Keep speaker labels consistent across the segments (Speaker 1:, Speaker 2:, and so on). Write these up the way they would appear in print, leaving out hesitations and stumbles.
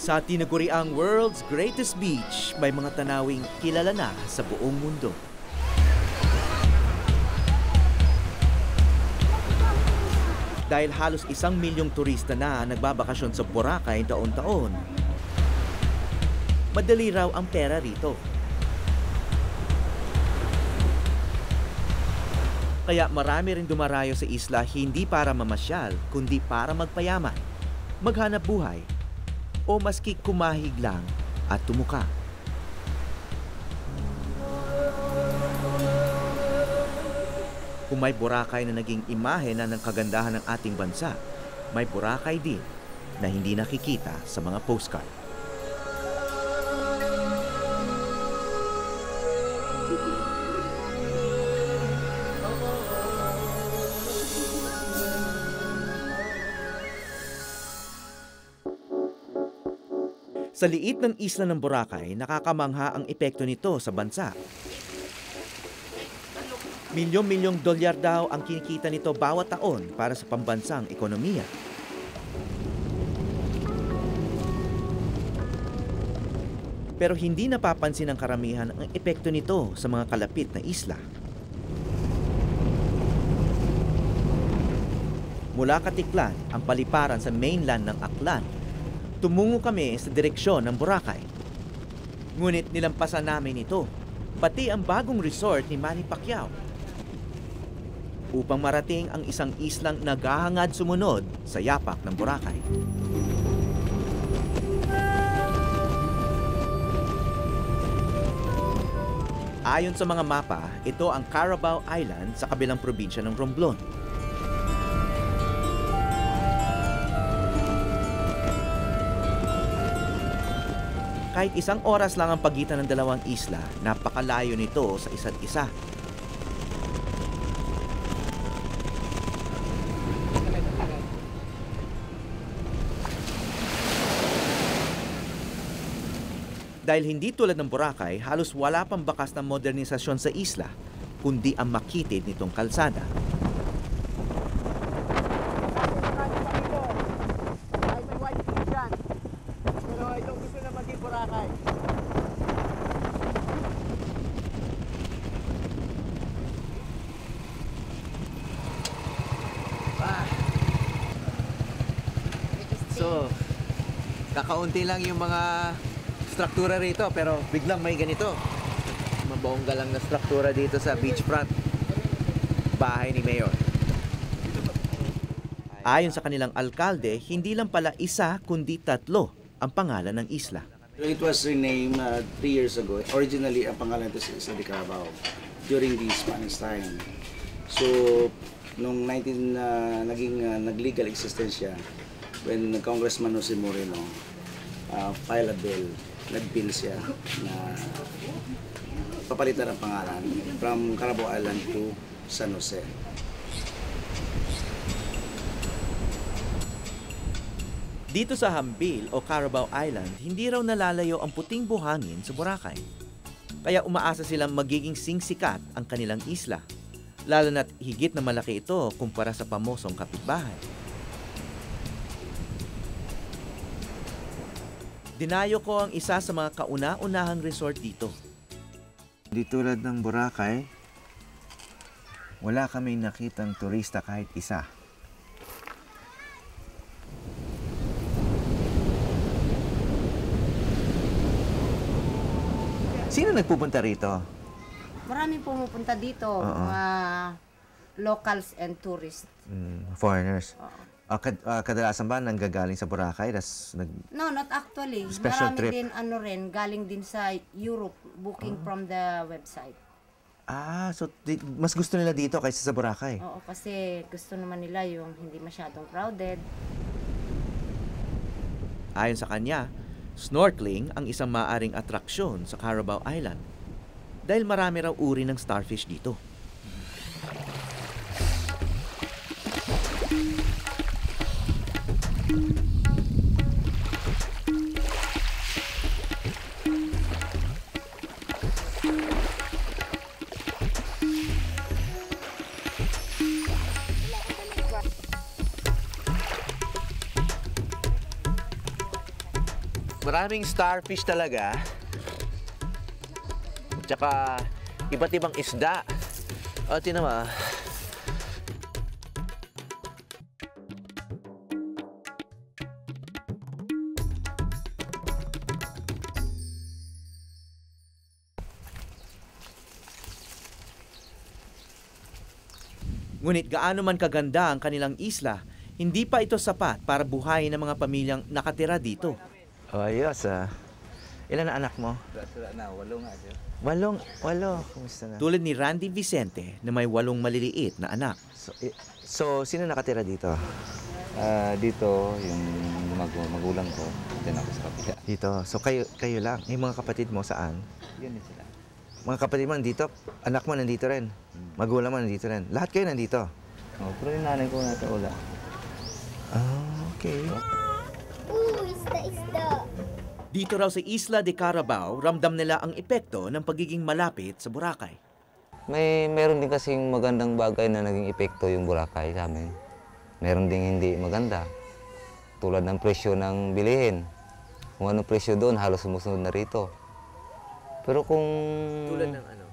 Speaker 1: Sa tinaguriang world's greatest beach, may mga tanawing kilala na sa buong mundo. Dahil halos 1 milyong turista na nagbabakasyon sa Boracay taon-taon, madali raw ang pera rito. Kaya marami rin dumarayo sa isla hindi para mamasyal, kundi para magpayaman, maghanap buhay, o maski kumahig lang at tumuka. Kung may Boracay na naging imahe na ng kagandahan ng ating bansa, may Boracay din na hindi nakikita sa mga postcard. Sa liit ng isla ng Boracay, nakakamangha ang epekto nito sa bansa. Milyong-milyong dolyar daw ang kinikita nito bawat taon para sa pambansang ekonomiya. Pero hindi napapansin ng karamihan ang epekto nito sa mga kalapit na isla. Mula Katiklan, ang paliparan sa mainland ng Aklan, tumungo kami sa direksyon ng Boracay. Ngunit nilampasan namin ito, pati ang bagong resort ni Manny Pacquiao, upang marating ang isang islang naghahangad sumunod sa yapak ng Boracay. Ayon sa mga mapa, ito ang Carabao Island sa kabilang probinsya ng Romblon. Kahit 1 oras lang ang pagitan ng dalawang isla, napakalayo nito sa isa't isa. Dahil hindi tulad ng Boracay, halos wala pang bakas na modernisasyon sa isla, kundi ang makitid nitong kalsada.
Speaker 2: So, kakaunti lang yung mga struktura rito, pero biglang may ganito. Mabongga lang na struktura dito sa beachfront. Bahay ni Mayor.
Speaker 1: Ayon sa kanilang alkalde, hindi lang pala isa kundi 3 ang pangalan ng isla.
Speaker 3: It was renamed 3 years ago. Originally, ang pangalan ito sa Carabao during the Spanish time. So, nung nag-legal existence siya, when Congressman Jose Moreno filed a bill, nag-bill siya na papalitan ang pangalan from Carabao Island to San Jose.
Speaker 1: Dito sa Hambil o Carabao Island, hindi raw nalalayo ang puting buhangin sa Boracay. Kaya umaasa silang magiging singsikat ang kanilang isla, lalo na't higit na malaki ito kumpara sa pamosong kapitbahay. Dinayo ko ang isa sa mga kauna-unahang resort dito.
Speaker 2: Di tulad ng Boracay, wala kaming nakitang turista kahit isa. Sino nagpupunta rito?
Speaker 4: Maraming pumupunta dito, mga locals and tourists.
Speaker 2: Foreigners.
Speaker 4: Oo.
Speaker 2: Kadalasan ba nanggagaling sa Boracay?
Speaker 4: No, not actually.
Speaker 2: Special
Speaker 4: Marami
Speaker 2: trip.
Speaker 4: din, galing din sa Europe, booking from the website.
Speaker 2: So mas gusto nila dito kaysa sa Boracay?
Speaker 4: Oo, kasi gusto naman nila yung hindi masyadong crowded.
Speaker 1: Ayon sa kanya, snorkeling ang isang maaaring atraksyon sa Carabao Island dahil marami raw uri ng starfish dito.
Speaker 2: Maraming starfish talaga. Tsaka iba't ibang isda. O, tinan mo.
Speaker 1: Ngunit gaano man kaganda ang kanilang isla, hindi pa ito sapat para buhayin ng mga pamilyang nakatira dito.
Speaker 2: Oh, ayos ah. Ilan na anak mo?
Speaker 5: Na, 8 nga sir.
Speaker 2: 8. Kumusta na?
Speaker 1: Tulad ni Randy Vicente na may 8 maliliit na anak.
Speaker 2: So, sino nakatira dito?
Speaker 5: Dito, yung magulang ko, dyan ako sa kapila.
Speaker 2: Dito. So, kayo lang. Yung mga kapatid mo saan?
Speaker 5: Yun din sila.
Speaker 2: Mga kapatid mo nandito? Anak mo nandito rin? Magulang mo nandito rin? Lahat kayo nandito?
Speaker 5: Oh, pero yung nanay ko nasa ula.
Speaker 2: Ah, okay.
Speaker 6: Isda.
Speaker 1: Dito raw sa Isla de Carabao, ramdam nila ang epekto ng pagiging malapit sa Boracay.
Speaker 5: Meron din kasing magandang bagay na naging epekto yung Boracay sa amin. Meron din hindi maganda. Tulad ng presyo ng bilihin. Kung anong presyo doon, halos sumusunod na rito. Pero kung...
Speaker 2: Tulad ng ano?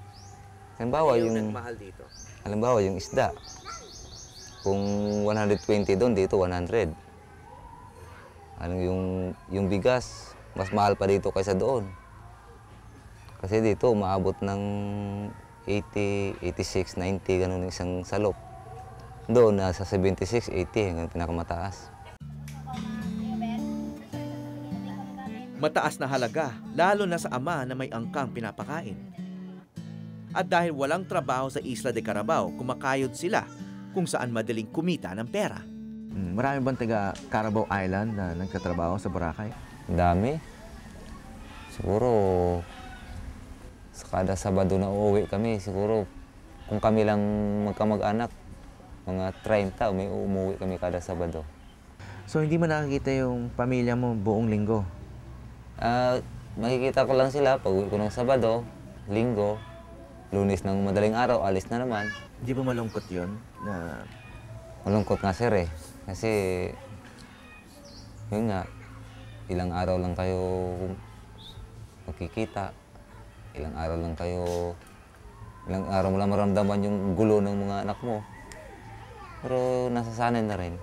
Speaker 5: Halimbawa,
Speaker 2: Yung
Speaker 5: yung,
Speaker 2: nagmahal dito?
Speaker 5: halimbawa, yung isda. Kung 120 doon, dito 100. Yung bigas, mas mahal pa dito kaysa doon. Kasi dito, umaabot ng 80, 86, 90, ganun yung isang salop. Doon, nasa 76, 80, hanggang pinakamataas.
Speaker 1: Mataas na halaga, lalo na sa ama na may angkang pinapakain. At dahil walang trabaho sa Isla de Carabao, kumakayod sila kung saan madaling kumita ng pera.
Speaker 2: Marami bang taga Carabao Island na nagtatrabaho sa Boracay?
Speaker 5: Ang dami. Siguro, sa kada Sabado na uuwi kami, siguro kung kami lang magkamag-anak, mga 30, may umuwi kami kada Sabado.
Speaker 2: So, hindi mo nakikita yung pamilya mo buong linggo?
Speaker 5: Makikita ko lang sila pag uwi ko ng Sabado, Linggo, Lunes ng madaling araw, alis na naman.
Speaker 2: Hindi ba malungkot yun? Na
Speaker 5: Malungkot nga sir eh. Kasi, yun nga, ilang araw lang kayo magkikita. Ilang araw mo lang maramdaman yung gulo ng mga anak mo. Pero nasasanay na rin.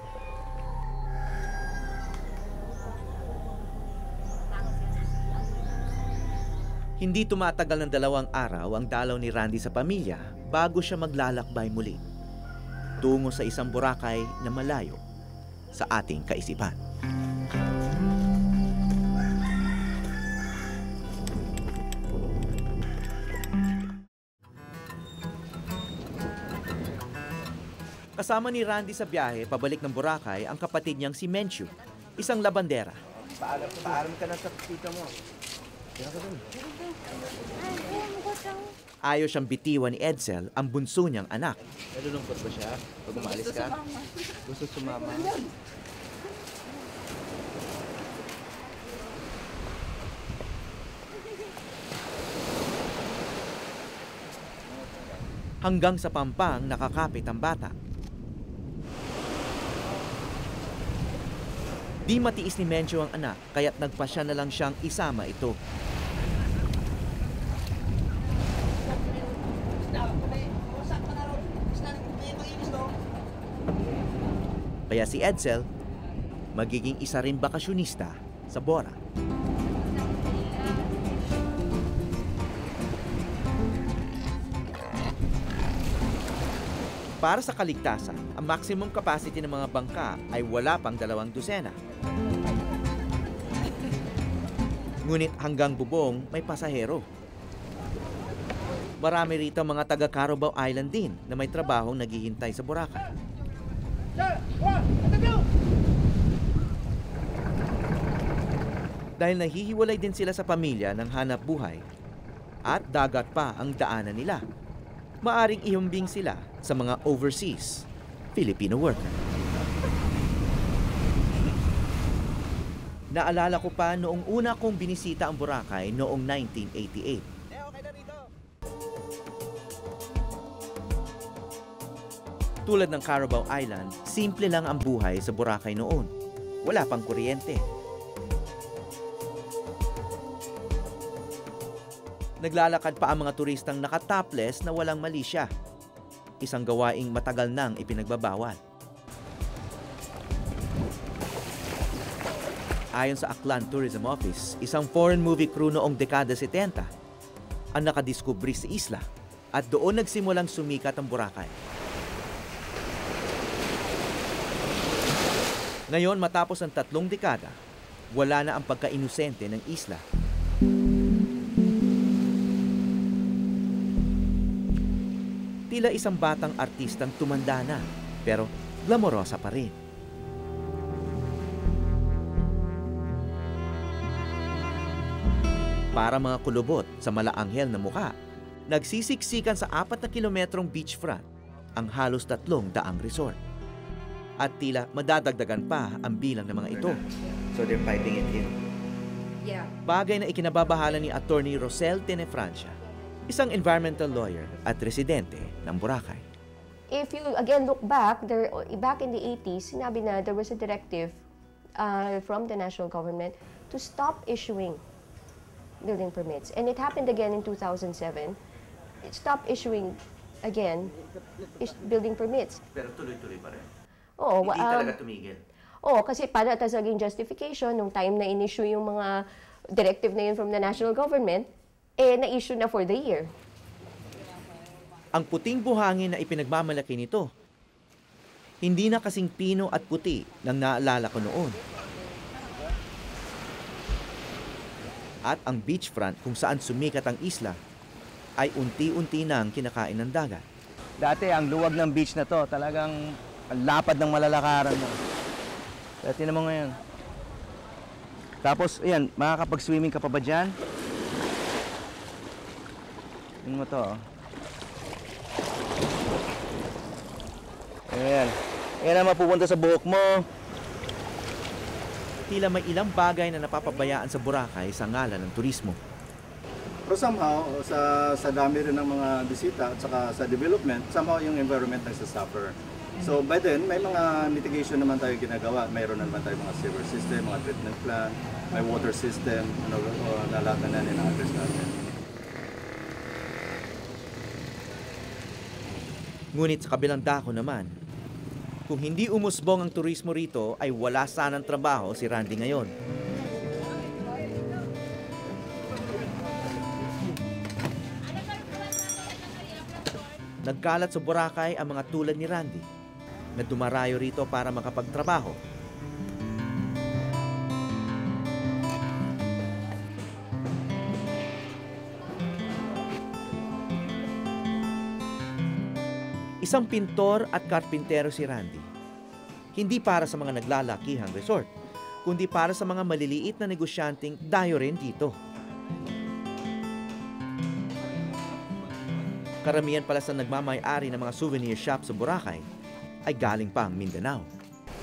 Speaker 1: Hindi tumatagal ng 2 araw ang dalaw ni Randy sa pamilya bago siya maglalakbay muli. Tungo sa isang Boracay na malayo sa ating kaisipan. Kasama ni Randy sa biyahe pabalik ng Boracay ang kapatid niyang si Menchu, isang labandera.
Speaker 2: paalam ka na sa tita mo.
Speaker 1: Ayaw siyang bitiwan ni Edsel, ang bunso niyang anak.
Speaker 2: Nalulungkot ba siya pag umalis ka? Gusto sumama?
Speaker 1: Hanggang sa Pampang nakakapit ang bata. Di matiis ni Mencho ang anak, kaya't nagpasya na lang siyang isama ito. Kaya si Edsel, magiging isa rin bakasyonista sa Bora. Para sa kaligtasan, ang maximum capacity ng mga bangka ay wala pang 2 dosena. Ngunit hanggang bubong may pasahero. Marami rito mga taga Carabao Island din na may trabahong naghihintay sa Boracay. Dahil nahihiwalay din sila sa pamilya ng hanap buhay at dagat pa ang daanan nila, maaring ihumbing sila sa mga overseas Filipino worker. Naalala ko pa noong una kong binisita ang Boracay noong 1988. Tulad ng Carabao Island, simple lang ang buhay sa Boracay noon. Wala pang kuryente. Naglalakad pa ang mga turistang nakatopless na walang malisya. Isang gawaing matagal nang ipinagbabawal. Ayon sa Aklan Tourism Office, isang foreign movie crew noong dekada 70 ang nakadiskubri sa isla at doon nagsimulang sumikat ang Boracay. Ngayon, matapos ang 3 dekada, wala na ang pagka-inosente ng isla. Tila isang batang artistang tumanda na, pero glamorosa pa rin. Para mga kulubot sa malaanghel na mukha, nagsisiksikan sa 4 na kilometrong beachfront ang halos 300 resort. At tila madadagdagan pa ang bilang ng mga ito.
Speaker 2: So they're piping it in.
Speaker 4: Yeah.
Speaker 1: Bagay na ikinababahala ni Attorney Rosel Tenefrancia, isang environmental lawyer at residente ng Boracay.
Speaker 6: If you again look back, back in the 80s, sinabi na there was a directive from the national government to stop issuing building permits. And it happened again in 2007. It stopped issuing again building permits.
Speaker 1: Pero tuloy-tuloy pa rin.
Speaker 6: Oo,
Speaker 1: Hindi talaga tumigil.
Speaker 6: Oo, kasi para tas naging justification nung time na in-issue yung mga directive na yun from the national government, na-issue na for the year.
Speaker 1: Ang puting buhangin na ipinagmamalaki nito, hindi na kasing pino at puti ng naalala ko noon. At ang beachfront kung saan sumikat ang isla ay unti-unti nang kinakain ng dagat.
Speaker 2: Dati, ang luwag ng beach na to, talagang ang lapad ng malalakaran mo. Dati naman ngayon. Tapos, ayan, makakapag-swimming ka pa ba dyan? Yun mo to, oh. Ayan. Ayan na mapupunta sa buhok mo.
Speaker 1: Tila may ilang bagay na napapabayaan sa Boracay sa ngalan ng turismo.
Speaker 7: Pero somehow, sa dami rin ng mga bisita at saka sa development, somehow yung environment nagsasuffer. So by then, may mga mitigation naman tayo ginagawa. Mayroon naman tayo mga sewer system, mga treatment plant, may water system, na lahat na ina-address natin.
Speaker 1: Ngunit sa kabilang dako naman, kung hindi umusbong ang turismo rito ay wala sanang trabaho si Randy ngayon. Nagkalat sa Boracay ang mga tulad ni Randy na dumarayo rito para makapagtrabaho. Isang pintor at karpintero si Randy. Hindi para sa mga naglalakihang resort, kundi para sa mga maliliit na negosyanteng dayo rin dito. Karamihan pala sa nagmamay-ari ng mga souvenir shop sa Boracay ay galing pang Mindanao.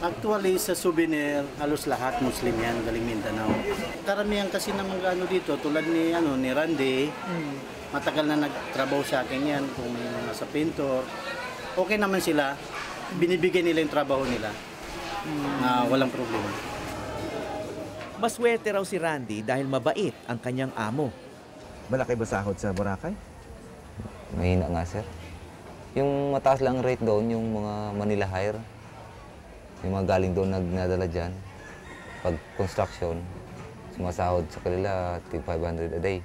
Speaker 8: Actually, sa souvenir, halos lahat Muslim yan, galing Mindanao. Karamihan kasi ng mga dito, tulad ni Randy, matagal na nagtrabaho sa akin yan, kung may mga sa pintor. Okay naman sila, binibigyan nila yung trabaho nila. Walang problema.
Speaker 1: Maswerte raw si Randy dahil mabait ang kanyang amo.
Speaker 2: Malaki ba sahod sa Boracay?
Speaker 5: Mahina nga, sir. Yung mataas lang rate doon, yung mga Manila Hire. Yung mga galing doon nagnadala dyan. Pag construction, sumasahod sa kanila, 500 a day.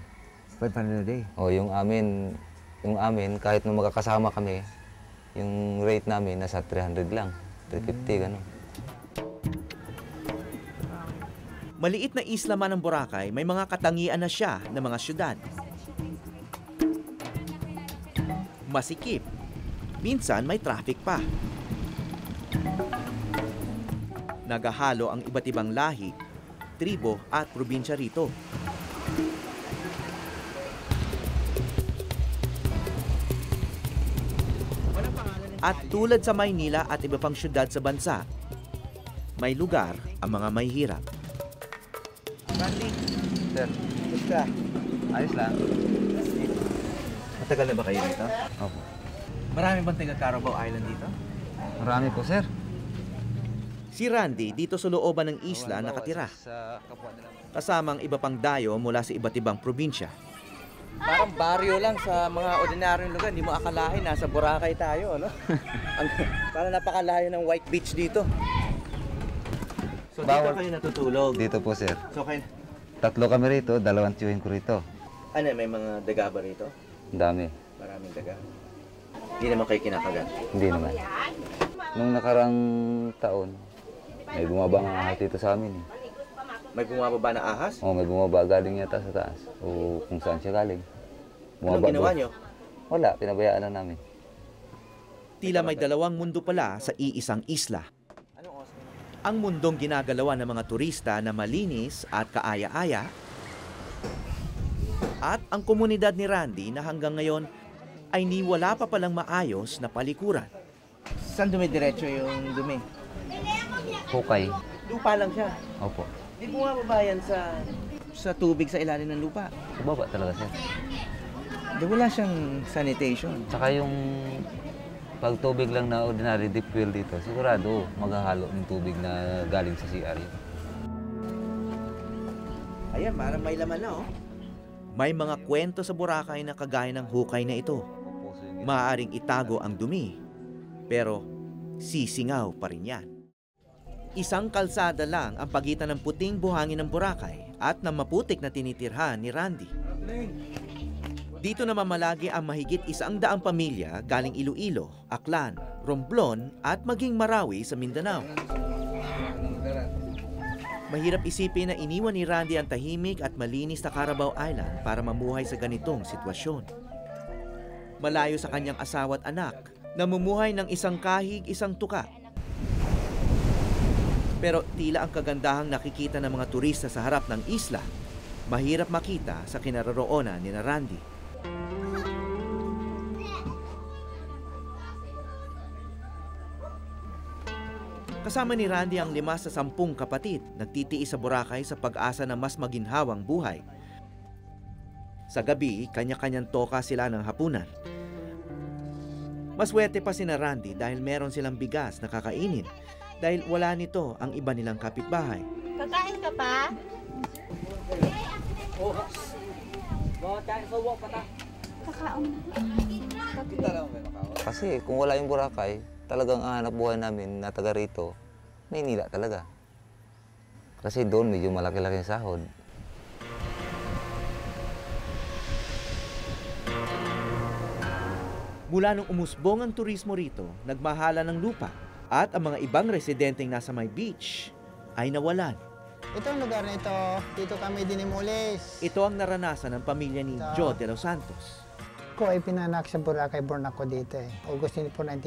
Speaker 2: 500 a day?
Speaker 5: O yung amin, kahit nung magkakasama kami, yung rate namin nasa 300 lang, 350, gano'n.
Speaker 1: Maliit na isla man ng Boracay, may mga katangian na siya ng mga syudad. Masikip. Minsan may traffic pa. Nagahalo ang iba't ibang lahi, tribo at probinsya rito. At tulad sa Maynila at iba pang syudad sa bansa, may lugar ang mga may hirap.
Speaker 2: Randy,
Speaker 5: Sir,
Speaker 2: basta.
Speaker 5: ayos lang.
Speaker 2: Matagal na ba kayo dito?
Speaker 5: Opo.
Speaker 1: Marami bang taga Carabao Island dito?
Speaker 5: Marami po, sir.
Speaker 1: Si Randy dito sa looban ng isla nakatira,
Speaker 5: Sa kapwa nila.
Speaker 1: kasamang iba pang dayo mula sa iba't ibang probinsya. Parang baryo lang sa mga ordinaryong lugar. Hindi mo akalain, nasa Boracay tayo, ano? Parang napakalayo ng White Beach dito. So dito
Speaker 5: Bawal.
Speaker 1: kayo natutulog.
Speaker 5: Dito po, sir.
Speaker 1: So kayo,
Speaker 5: 3 kami rito, 2 tiyuhin ko rito.
Speaker 1: ano, may mga daga ba rito?
Speaker 5: Ang dami.
Speaker 1: Maraming daga. Hindi naman kayo kinakagat.
Speaker 5: Hindi naman. Nung nakarang taon, may bumaba ng ahas dito sa amin.
Speaker 1: May bumababa na ahas?
Speaker 5: May bumaba galing yata sa taas. O kung saan siya galing.
Speaker 1: Anong ginawa nyo?
Speaker 5: Wala, pinabayaan lang namin.
Speaker 1: Tila may dalawang mundo pala sa iisang isla. Ang mundong ginagalawan ng mga turista na malinis at kaaya-aya, at ang komunidad ni Randy na hanggang ngayon ay wala pa palang maayos na palikuran. Saan dumidiretso yung dumi?
Speaker 5: Hukay.
Speaker 1: Lupa lang siya.
Speaker 5: Opo.
Speaker 1: Di bumababa yan sa tubig sa ilalim ng lupa.
Speaker 5: Baba talaga, sir.
Speaker 1: Di wala siyang sanitation.
Speaker 5: Saka yung pag tubig lang na ordinary deep well dito, sigurado maghahalo ng tubig na galing sa CR yun.
Speaker 1: Ayan, parang may laman na, oh. May mga kwento sa Boracay na kagaya ng hukay na ito. Maaaring itago ang dumi, pero sisingaw pa rin yan. Isang kalsada lang ang pagitan ng puting buhangin ng Boracay at ng maputik na tinitirhan ni Randy. Dito namamalagi ang mahigit 100 pamilya galing Iloilo, Aklan, Romblon at maging Marawi sa Mindanao. Mahirap isipin na iniwan ni Randy ang tahimik at malinis na Carabao Island para mamuhay sa ganitong sitwasyon. Malayo sa kanyang asawa at anak, namumuhay ng isang kahig, isang tuka. Pero tila ang kagandahang nakikita ng mga turista sa harap ng isla, mahirap makita sa kinaroroonan ni Randy. Kasama ni Randy ang 5 sa 10 kapatid, nagtitiis sa Boracay sa pag-asa na mas maginhawang buhay. Sa gabi, kanya-kanyang toka sila ng hapunan. Maswerte pa si Randy dahil meron silang bigas na kakainin dahil wala nito ang iba nilang kapitbahay.
Speaker 9: Kakain ka pa?
Speaker 5: Kasi kung wala yung Boracay, talagang ang hanap buhay namin na taga rito, Maynila talaga. Kasi doon medyo malaki-laki yung sahod.
Speaker 1: Mula nung umusbong ang turismo rito, nagmahala ng lupa at ang mga ibang residenteng nasa may beach ay nawalan.
Speaker 10: Ito ang lugar na ito, dito kami dinimulis.
Speaker 1: Ito ang naranasan ng pamilya ni Joe de los Santos.
Speaker 10: Ako ay pinanak sa Boracay, born ako dito August 24,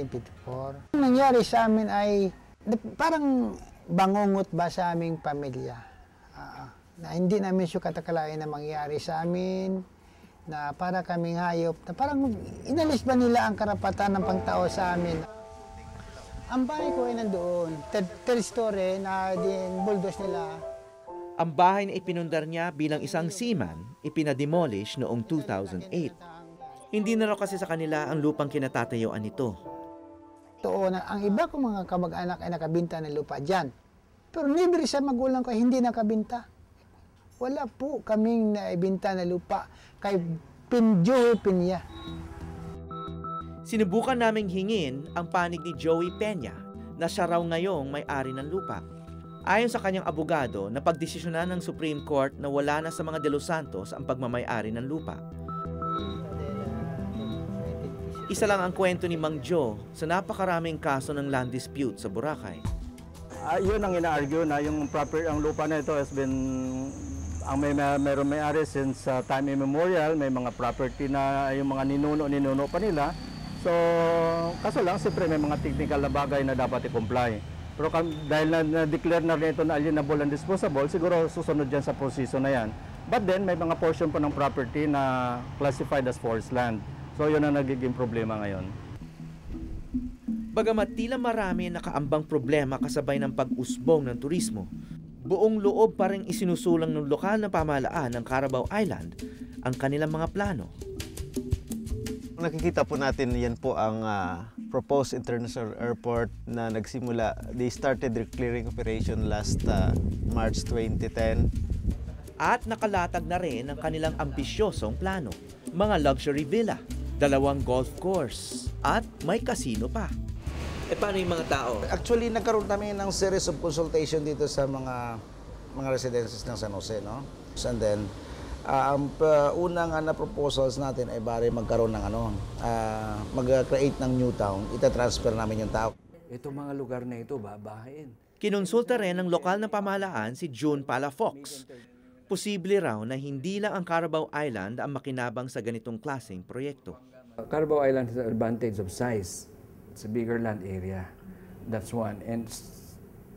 Speaker 10: 1954. Ang nangyari sa amin ay parang bangungot ba sa aming pamilya. Na hindi namin sukat akalain na mangyari sa amin, na para kaming hayop, na parang inalis ba nila ang karapatan ng pangtao sa amin. Ang bahay ko ay nandoon, third story na din bulldoze nila.
Speaker 1: Ang bahay na ipinundar niya bilang isang seaman, ipinademolish noong 2008. Hindi na raw kasi sa kanila ang lupang kinatatayuan nito.
Speaker 10: Totoo na ang iba kong mga kamag-anak ay nakabinta ng lupa dyan. Pero libre sa magulang ko hindi nakabinta. Wala po kaming naibinta na lupa kay Joey Peña.
Speaker 1: Sinubukan naming hingin ang panig ni Joey Peña na siya raw ngayong may-ari ng lupa. Ayon sa kanyang abogado, napagdesisyonan ng Supreme Court na wala na sa mga de los Santos ang pagmamay-ari ng lupa. Isa lang ang kwento ni Mang Joe sa napakaraming kaso ng land dispute sa Boracay.
Speaker 7: Yun ang ina-argue na yung lupa na ito has been meron may-ari since time immemorial. May mga property na yung mga ninuno pa nila. So, kaso lang, siyempre may mga technical na bagay na dapat i-comply. Pero dahil na-declare na rin ito na alienable and disposable, siguro susunod dyan sa proseso na yan. But then, may mga portion pa ng property na classified as forest land. So, yun ang nagiging problema ngayon.
Speaker 1: Bagamat tila marami ang nakaambang problema kasabay ng pag-usbong ng turismo, buong loob pa rin isinusulang ng lokal na pamahalaan ng Carabao Island ang kanilang mga plano.
Speaker 11: Nakikita po natin yan po ang proposed international airport na nagsimula. They started their clearing operation last March 2010.
Speaker 1: At nakalatag na rin ang kanilang ambisyosong plano. mga luxury villa, 2 golf course, at may casino pa.
Speaker 2: Paano yung mga tao?
Speaker 3: Actually, nagkaroon kami ng series of consultation dito sa mga residences ng San Jose, no? And then, ang unang na proposals natin ay bari magkaroon ng mag-create ng new town. Ita-transfer namin yung tao.
Speaker 9: Itong mga lugar na ito, babahain.
Speaker 1: Kinonsulta rin ng lokal na pamahalaan si June Palafox. Posible raw na hindi lang ang Carabao Island ang makinabang sa ganitong klaseng proyekto.
Speaker 9: Carabao Island has an advantage of size. It's a bigger land area. That's one. And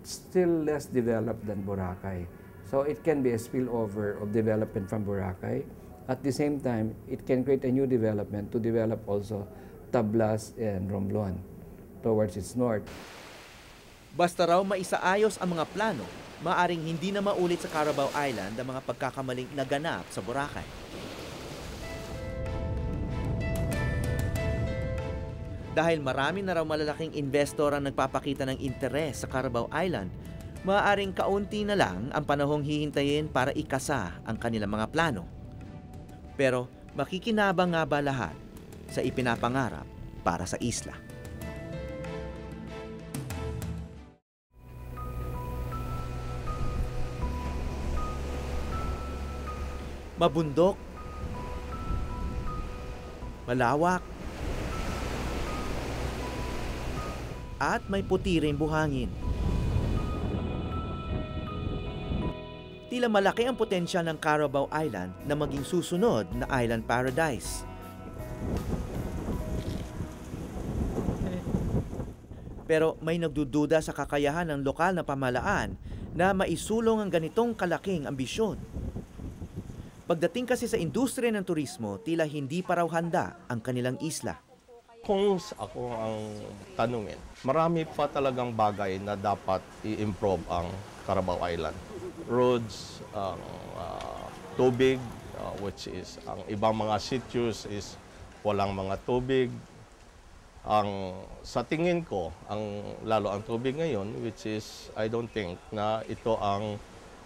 Speaker 9: still less developed than Boracay. So it can be a spillover of development from Boracay. At the same time, it can create a new development to develop also Tablas and Romblon towards its north.
Speaker 1: Basta raw maisaayos ang mga plano, maaring hindi na maulit sa Carabao Island ang mga pagkakamaling naganap sa Boracay. Dahil marami na raw malalaking investor ang nagpapakita ng interes sa Carabao Island, maaaring kaunti na lang ang panahong hihintayin para ikasa ang kanilang mga plano. Pero makikinabang nga ba lahat sa ipinapangarap para sa isla? Mabundok, malawak, at may puti rin buhangin. Tila malaki ang potensyal ng Carabao Island na maging susunod na island paradise. Pero may nagdududa sa kakayahan ng lokal na pamahalaan na maisulong ang ganitong kalaking ambisyon. Pagdating kasi sa industriya ng turismo, tila hindi pa raw handa ang kanilang isla.
Speaker 12: Kung ako ang tanungin, marami pa talagang bagay na dapat i-improve ang Carabao Island. Roads, tubig, which is ang ibang mga sitios is walang mga tubig. Sa tingin ko, lalo ang tubig ngayon, which is I don't think na ito ang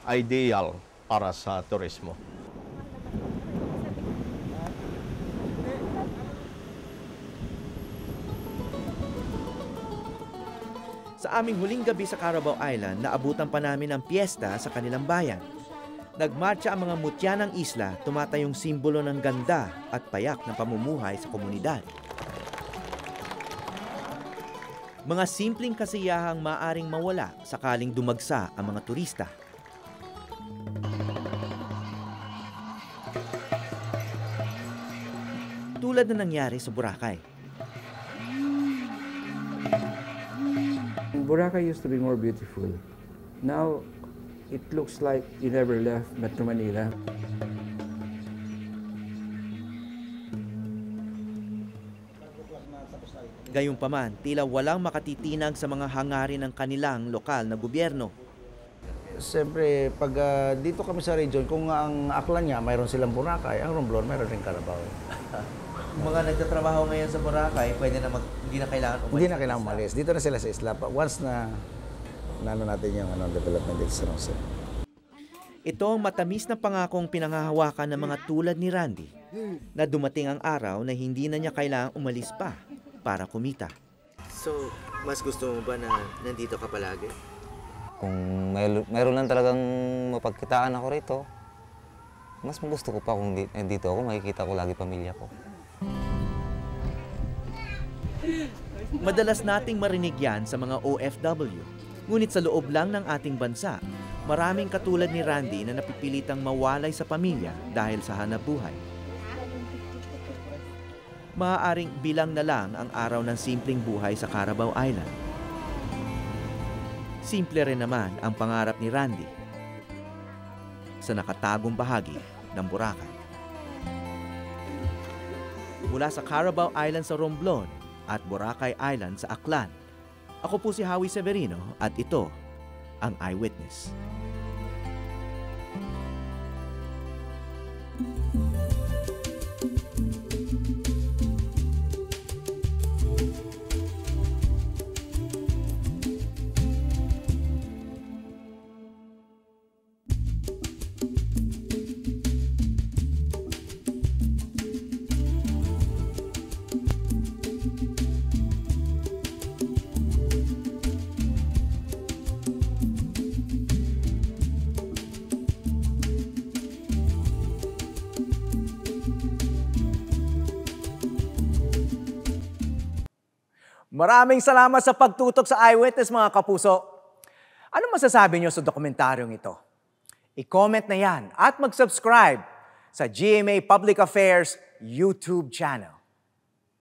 Speaker 12: ideal para sa turismo.
Speaker 1: Sa aming huling gabi sa Carabao Island, naabutan pa namin ang piyesta sa kanilang bayan. Nagmarcha ang mga mutya ng isla, tumatayong simbolo ng ganda at payak ng pamumuhay sa komunidad. Mga simpleng kasiyahang maaring mawala sakaling dumagsa ang mga turista. Tulad na nangyari sa Boracay.
Speaker 9: Boracay used to be more beautiful. Now, it looks like you never left Metro Manila.
Speaker 1: Gayunpaman, tila walang makatitinag sa mga hangarin ng kanilang lokal na gobyerno.
Speaker 3: Siyempre, pag dito kami sa region, kung ang Aklan niya, mayroon silang Boracay, ang Romblon, mayroon rin Carabao.
Speaker 2: Mga nagtatrabaho ngayon sa Boracay, pwede na hindi na kailangan umalis.
Speaker 3: Hindi na kailangan umalis. Dito na sila sa isla. Once na natin yung development dito sa Jose.
Speaker 1: Ito ang matamis na pangakong pinangahawakan ng mga tulad ni Randy na dumating ang araw na hindi na niya kailangang umalis pa para kumita.
Speaker 2: So, mas gusto mo ba na nandito ka palagi?
Speaker 5: Kung mayroon lang talagang mapagkitaan ako rito, mas gusto ko pa kung dito ako, makikita ko lagi pamilya ko.
Speaker 1: Madalas nating marinig yan sa mga OFW. Ngunit sa loob lang ng ating bansa, maraming katulad ni Randy na napipilitang mawalay sa pamilya dahil sa hanapbuhay. Maaaring bilang na lang ang araw ng simpleng buhay sa Carabao Island. Simple rin naman ang pangarap ni Randy sa nakatagong bahagi ng Boracay. Mula sa Carabao Island sa Romblon at Boracay Island sa Aklan, ako po si Howie Severino at ito ang Eyewitness.
Speaker 13: Maraming salamat sa pagtutok sa Eyewitness mga kapuso. Ano masasabi nyo sa dokumentaryong ito? I-comment na yan at mag-subscribe sa GMA Public Affairs YouTube channel.